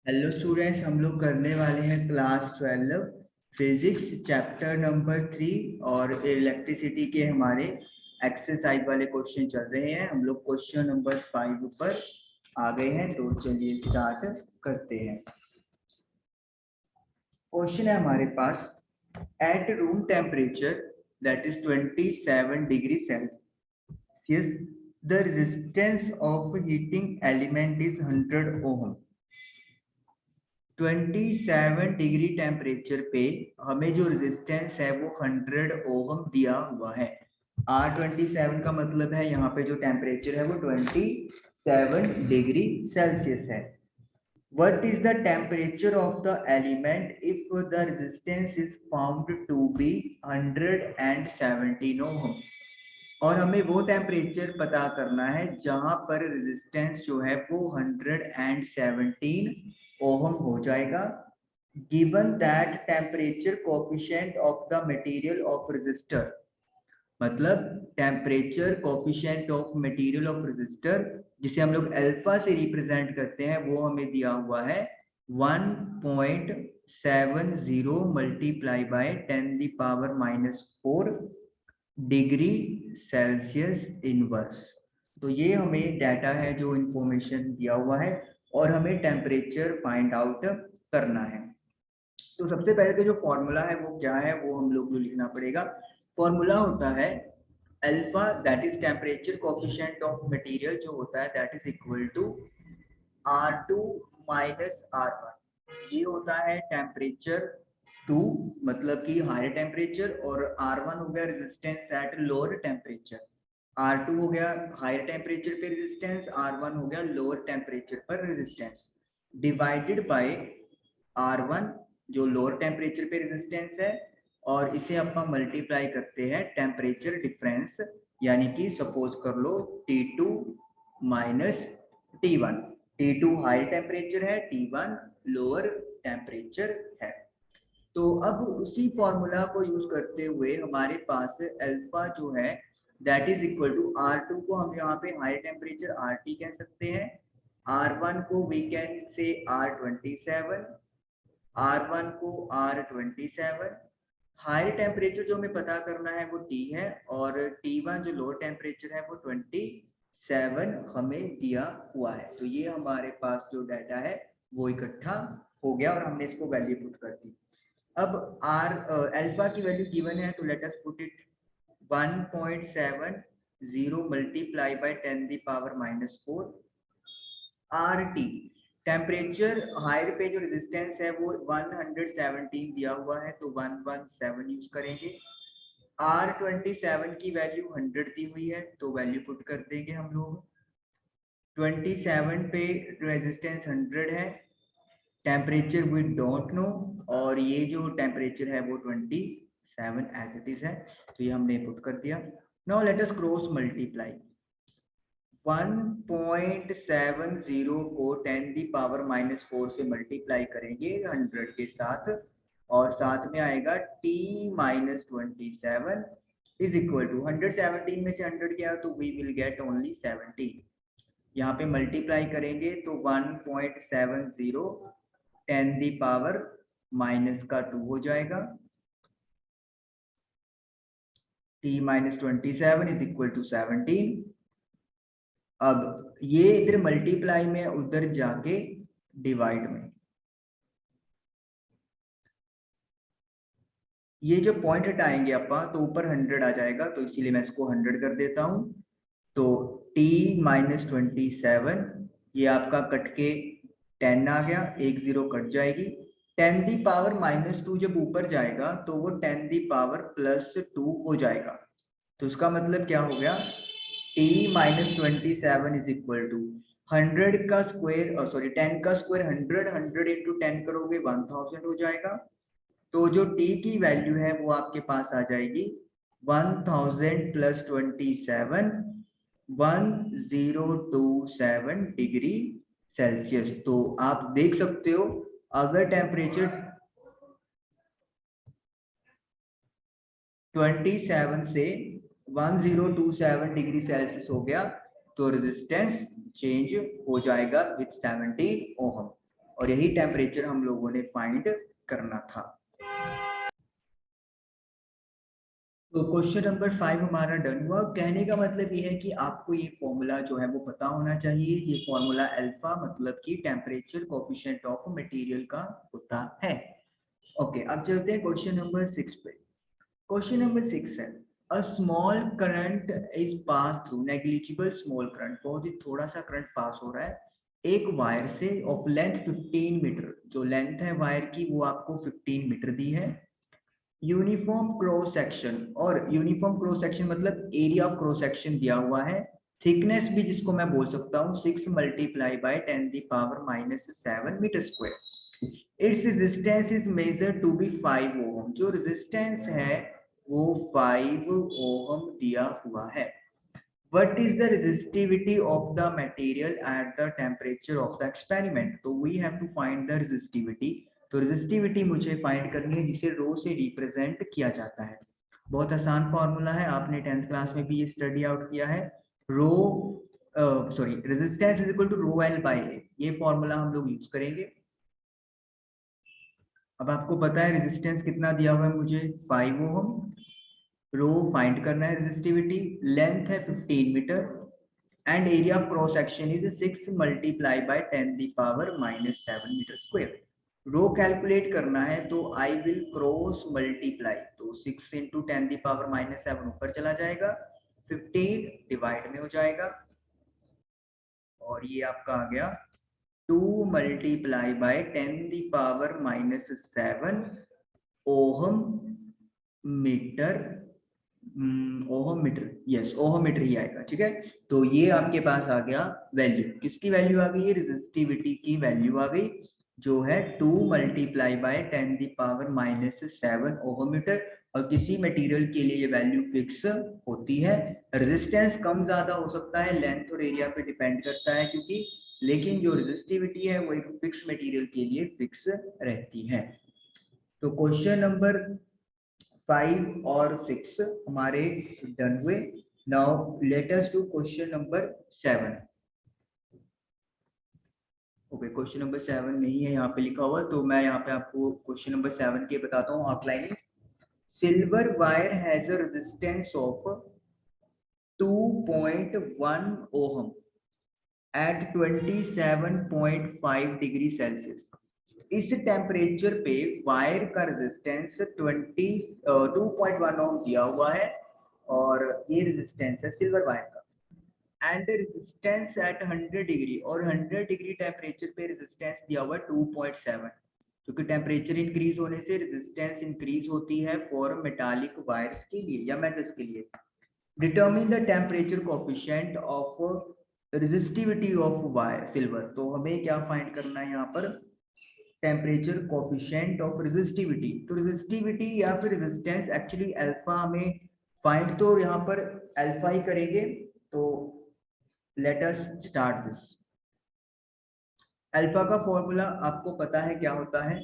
Hello students, हम लोग करने वाले हैं क्लास 12 फिजिक्स चैप्टर नंबर 3 और इलेक्ट्रिसिटी के हमारे एक्सरसाइज वाले क्वेश्चन चल रहे हैं। हम लोग क्वेश्चन नंबर 5 पर आ गए हैं, तो चलिए स्टार्ट करते हैं। क्वेश्चन है हमारे पास, at room temperature that is 27 degree Celsius the resistance of heating element is 100 ohm. 27 degree temperature पे हमें जो रेजिस्टेंस है वो 100 ओहम दिया हुआ है। R27 का मतलब है यहाँ पे जो टेम्परेचर है वो 27 डिग्री सेल्सियस है। What is the temperature of the element if the resistance is found to be 117 ohm? और हमें वो टेम्परेचर पता करना है जहां पर रेजिस्टेंस जो है वो 117 ओहम हो जाएगा। Given that temperature coefficient of the material of resistor, मतलब temperature coefficient of material of resistor जिसे हम लोग अल्फा से रिप्रेजेंट करते हैं, वो हमें दिया हुआ है 1.70 multiply by 10⁻⁻⁴ degree Celsius inverse. तो ये हमें डाटा है जो इंफॉर्मेशन दिया हुआ है और हमें टेम्परेचर फाइंड आउट करना है। तो सबसे पहले तो जो फॉर्मूला है वो क्या है, वो हम लोग को लिखना पड़ेगा। फॉर्मूला होता है alpha, that is temperature coefficient of material, जो होता है that is equal to R2 minus R1। ये होता है टेम्परेचर 2, मतलब कि हायर टेम्परेचर, और R1 हो गया resistance at lower temperature. R2 हो गया हायर टेम्परेचर पे रेजिस्टेंस, R1 हो गया लोअर टेम्परेचर पर रेजिस्टेंस, डिवाइडेड बाय R1 जो लोअर टेम्परेचर पे रेजिस्टेंस है, और इसे अपन मल्टीप्लाई करते हैं टेम्परेचर डिफरेंस, यानी कि सपोज कर लो T2 minus T1। T2 high temperature है, T1 लोअर टेम्परेचर है। तो अब उसी फॉर्मूला को यूज करते हुए हमारे पास अल्फा जो है that is equal to R2 को हम यहाँ पे हाई टेम्परेचर RT कह सकते हैं, R1 को we can say R27, R1 को R27। हायर टेम्परेचर जो हमें पता करना है वो T है, और T1 जो लोअर टेम्परेचर है वो 27 हमें दिया हुआ है। तो ये हमारे पास जो डाटा है वो इकट्ठा हो गया और हमने इसको वैल्यू पुट कर दी। अब अल्फा की वैल्यू गिवन है, तो let us put it 1.70 multiply by 10⁻⁻⁴। RT temperature higher पे जो रेजिस्टेंस है वो 117 दिया हुआ है, तो 117 यूज करेंगे। R27 की वैल्यू 100 दी हुई है, तो वैल्यू पुट कर देंगे हम लोग। 27 पे रेजिस्टेंस 100 है, टेम्परेचर वी डोंट नो, और ये जो टेम्परेचर है वो 27 एज इट इज है, तो ये हमने पुट कर दिया। Now let us cross multiply. 1.70 को 10⁻⁻⁴ से मल्टीप्लाई करेंगे 100 के साथ, और साथ में आएगा T-27 इज इक्वल टू 117 में से 100 गया तो वी विल गेट ओनली 17। यहाँ पे मल्टीप्लाई करेंगे तो 1.70 10⁻⁻² हो जाएगा। T-27 is equal to 17। अब ये इधर मल्टीप्लाई में, उधर जाके डिवाइड में, ये जो पॉइंट हटाएंगे अपन तो ऊपर 100 आ जाएगा, तो इसीलिए मैं इसको 100 कर देता हूं। तो T-27 ये आपका कट के 10 आ गया, एक जीरो कट जाएगी। 10⁻⁻² जब ऊपर जाएगा तो वो 10⁻+2 हो जाएगा। तो इसका मतलब क्या हो गया, T-27 इज इक्वल टू 100 का स्क्वायर, सॉरी 10 का स्क्वायर 100, 100 इंटू 10 करोगे 1000 हो जाएगा। तो जो T की वैल्यू है वो आपके पास आ जाएगी 1000 + 27, 1027 डिग्री सेल्सियस। तो आप देख सकते हो अगर टेम्परेचर 27 से 1027 डिग्री सेल्सियस हो गया तो रेजिस्टेंस चेंज हो जाएगा विथ 17 ओहम। और यही टेम्परेचर हम लोगों ने फाइंड करना था। तो क्वेश्चन नंबर 5 हमारा डन हुआ। कहने का मतलब ये है कि आपको ये फॉर्मूला जो है वो पता होना चाहिए। ये फॉर्मूला अल्फा मतलब कि टेम्परेचर कोफिशिएंट ऑफ मटेरियल का होता है। ओके, अब चलते हैं क्वेश्चन नंबर 6 पे। क्वेश्चन नंबर 6 है, a small current is pass through, negligible small current, बहुत ही थोड़ा सा करंट पास हो रहा है एक वायर से ऑफ लेंथ 15 मीटर। जो लेंथ है वायर की वो आपको 15 मीटर दी है। यूनिफॉर्म क्रॉस सेक्शन, और यूनिफॉर्म क्रॉस सेक्शन मतलब एरिया ऑफ क्रॉस सेक्शन दिया हुआ है। थिकनेस भी जिसको मैं बोल सकता हूँ 6 multiply by 10 the power -7 metre square. It's resistance is measured to be 5 ohm. जो रेजिस्टेंस है वो 5 ओम दिया हुआ है। What is the resistivity of the material at the temperature of the experiment? तो we have to find the resistivity। तो resistivity मुझे find करनी है जिसे रो से रिप्रेजेंट किया जाता है। बहुत आसान फॉर्मूला है, आपने 10th क्लास में भी ये स्टडी आउट किया है। Rho sorry resistance is equal to rho L by A, ये फॉर्मूला हम लोग यूज करेंगे। अब आपको पता है रेजिस्टेंस कितना दिया हुआ है मुझे, 5 ओम। रो फाइंड करना है रेजिस्टिविटी, लेंथ है 15 metre and area of cross section is 6 multiply by 10 the power -7 metre square. Rho calculate करना है तो आई विल क्रॉस मल्टीप्लाई, तो 6 इंटू 10 दी पावर -7 ऊपर चला जाएगा, 15 डिवाइड में हो जाएगा और ये आपका आ गया 2 multiply by 10 the power -7 ohm metre. Ohm metre, yes ohm metre ही आएगा, ठीक है। तो ये आपके पास आ गया वैल्यू, किसकी वैल्यू आ गई, रेजिस्टिविटी की वैल्यू आ गई जो है 2 multiply by 10 the power -7 ohm metre. और किसी मटेरियल के लिए ये वैल्यू फिक्स होती है। रेजिस्टेंस कम ज्यादा हो सकता है, लेंथ और एरिया पे डिपेंड करता है क्योंकि, लेकिन जो रेजिस्टिविटी है वो एक फिक्स मटेरियल के लिए फिक्स रहती है। तो क्वेश्चन नंबर 5 और 6 हमारे डन हुए। Now let us do question number 7। Okay, question number 7 नहीं है यहाँ पे लिखा हुआ, तो मैं यहाँ पे आपको क्वेश्चन नंबर 7 के बताता हूँ outlining. Silver wire has a resistance of 2.1 ohm at 27.5 degree Celsius. इस टेम्परेचर पे वायर का रेजिस्टेंस 2.1 ओम दिया हुआ है और ये रेजिस्टेंस है सिल्वर वायर का। एंड रेजिस्टेंस एट 100 डिग्री, और 100 डिग्री टेम्परेचर पे रेजिस्टेंस दिया हुआ है 2.7, क्योंकि टेम्परेचर इंक्रीज होने से रेजिस्टेंस इंक्रीज होती है फॉर मेटालिक वायर्स के लिए या मेटल्स के लिए। Determine the temperature coefficient of resistivity of wire silver. तो हमें क्या फाइंड करना है यहाँ पर, टेम्परेचर कोफिशिएंट ऑफ रेजिस्टिविटी। तो रेजिस्टिविटी या फिर रेजिस्टेंस एक्चुअली अल्फा हमें फाइंड, तो यहाँ पर अल्फा ही करेंगे। तो let us start this. Alpha का फॉर्मूला आपको पता है क्या होता है,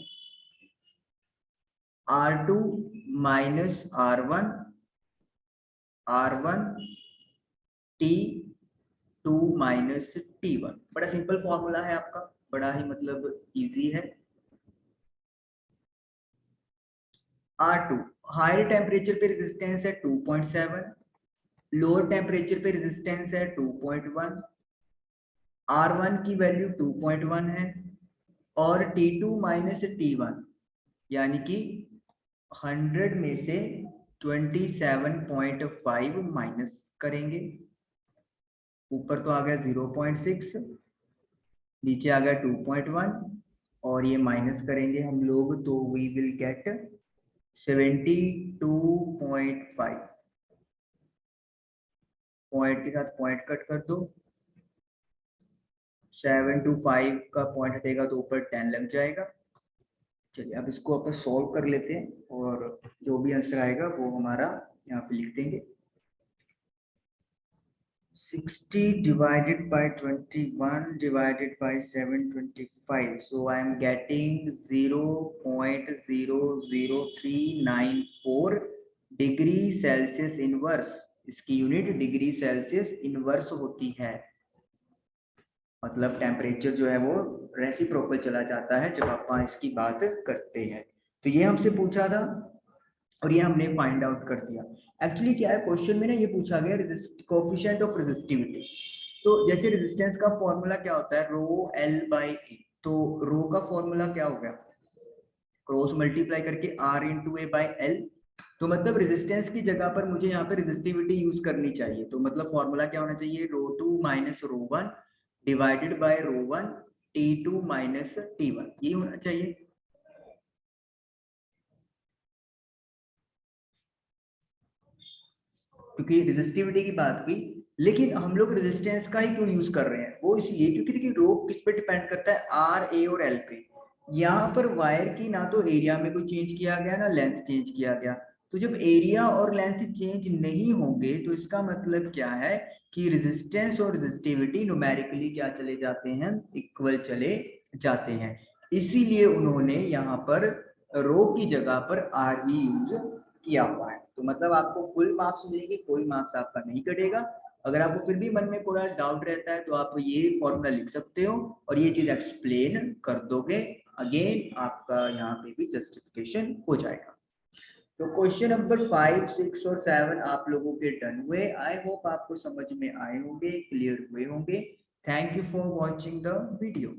R2 minus R1 T2 minus T1। बड़ा सिंपल फॉर्मूला है आपका, बड़ा ही मतलब इजी है। R2 हायर टेम्परेचर पे रेजिस्टेंस है 2.7, लोअर टेम्परेचर पे रेजिस्टेंस है 2.1, R1 की वैल्यू 2.1 है और T2 माइनस T1 यानी कि 100 में से 27.5 माइनस करेंगे। ऊपर तो आ गया 0.6, नीचे आ गया 2.1 और ये माइनस करेंगे हम लोग तो वी विल गेट 72.5। पॉइंट के साथ पॉइंट कट कर दो, 7 to 5 का पॉइंट हटेगा तो ऊपर 10 लग जाएगा। चलिए अब इसको अपन सॉल्व कर लेते हैं और जो भी आंसर आएगा वो हमारा यहाँ पे लिख देंगे। 60 divided by 21 divided by 725, so I am getting 0.00394 degree Celsius inverse. इसकी यूनिट डिग्री सेल्सियस इनवर्स होती है। मतलब टेम्परेचर जो है वो रेसिप्रोकल चला जाता है जब आप इसकी बात करते हैं। तो ये हमसे पूछा था और ये हमने फाइंड आउट कर दिया। एक्चुअली क्या है, क्वेश्चन में ना ये पूछा गया कोफिशिएंट ऑफ रेजिस्टिविटी। तो जैसे रेजिस्टेंस का फॉर्मूला क्या होता है, रो एल बाई ए। तो रो का फॉर्मूला क्या हो गया, क्रॉस मल्टीप्लाई करके R into A by L. तो मतलब रेजिस्टेंस की जगह पर मुझे यहाँ पे रेजिस्टिविटी यूज करनी चाहिए। तो मतलब फॉर्मूला क्या होना चाहिए, rho two minus rho one divided by rho one T two minus T one, ये होना चाहिए। क्योंकि रेजिस्टिविटी की बात हुई, लेकिन हम लोग रेजिस्टेंस का ही क्यों यूज कर रहे हैं, वो इसलिए क्योंकि देखिए रो किस पे डिपेंड करता है, आर ए और एल पे। यहाँ पर वायर की ना तो एरिया में कोई चेंज किया गया ना लेंथ चेंज किया गया। तो जब एरिया और लेंथ चेंज नहीं होंगे तो इसका मतलब क्या है कि रेजिस्टेंस और रेजिस्टिविटी न्यूमेरिकली क्या चले जाते हैं, इक्वल चले जाते हैं। इसीलिए उन्होंने यहाँ पर रो की जगह पर आर ही यूज किया हुआ है। तो मतलब आपको फुल मार्क्स मिलेंगे, कोई मार्क्स आपका नहीं कटेगा। अगर आपको फिर भी मन में थोड़ा डाउट रहता है तो आप ये फॉर्मूला लिख सकते हो और ये चीज एक्सप्लेन कर दोगे, अगेन आपका यहाँ पे भी जस्टिफिकेशन हो जाएगा। तो क्वेश्चन नंबर 5, 6 और 7 आप लोगों के डन हुए। आई होप आपको समझ में आए होंगे, क्लियर हुए होंगे। Thank you for watching the video.